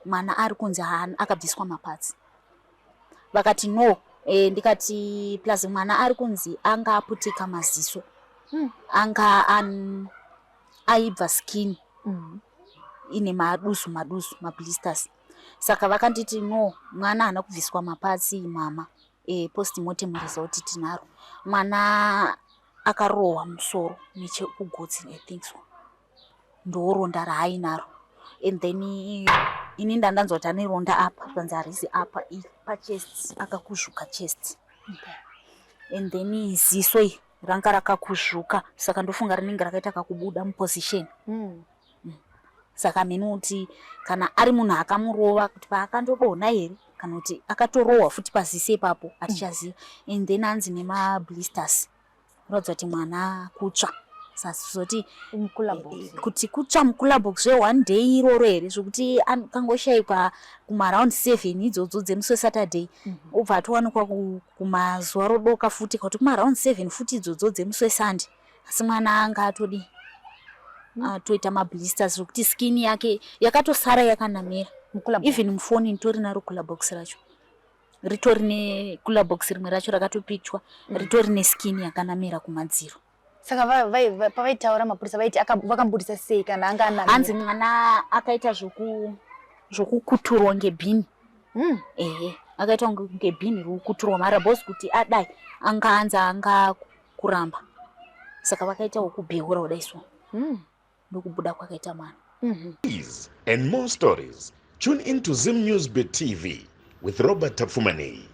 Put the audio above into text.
mwana ari kunzi akabviswa mapatsi. Vakati no, ndikati plus mwana ari kunzi anga aputika maziso, anga aibva skin ine madusu mablisters. Saka vakanditi no, mwana haana kubviswa mapatsi mama. Postmortem result tinaro, mwana akarohwa musoro nechekugotsi, I think so, ndoronda raainaro. And then ini ndandanzwa kuti ane ronda apa panzarisi apa pachest, akakuzvuka chest. And then ziso ranga rakakuzvuka, saka ndofunga rinenge rakaita kakubuda muposition. Saka minuti kana ari munhu akamurova kuti paakandodonha here kana kuti akatorohwa futi pazise ipapo atichaziva. And then anzi nemablisters, kuratidza kuti mwana kutsva. Sazoti kuti kutsva mukula box one day iroro here, zvokuti kangoshayikwa kumaraund 7 idzodzo dzemusi weSaturday, obva atowanikwa kumazuva rodoka futi kuti kumaraund 7 futi idzodzo dzemusi weSunday. Asi mwana anga atodi atoita mablisters zvokuti skin yake yakatosara yakanamira. Even mufoni nditori naro kula box racho, ritori nekula box rimwe racho rakatopitwa, ritori neskin yakanamira kumadziro. Saka pavaitaura mapurisa vaiti vakambudisa sei kana anga anamira? Hanzi mwana akaita zvokukuturwa ngebhini. Akaita ngebhini rokuturwa mara boss kuti adai anga kuramba. Saka vakaita wokubheura udaiswa. Ndokubuda kwakaita mwana. These and more stories. Tune into Zim Newsbeat TV with Robert Tafumani.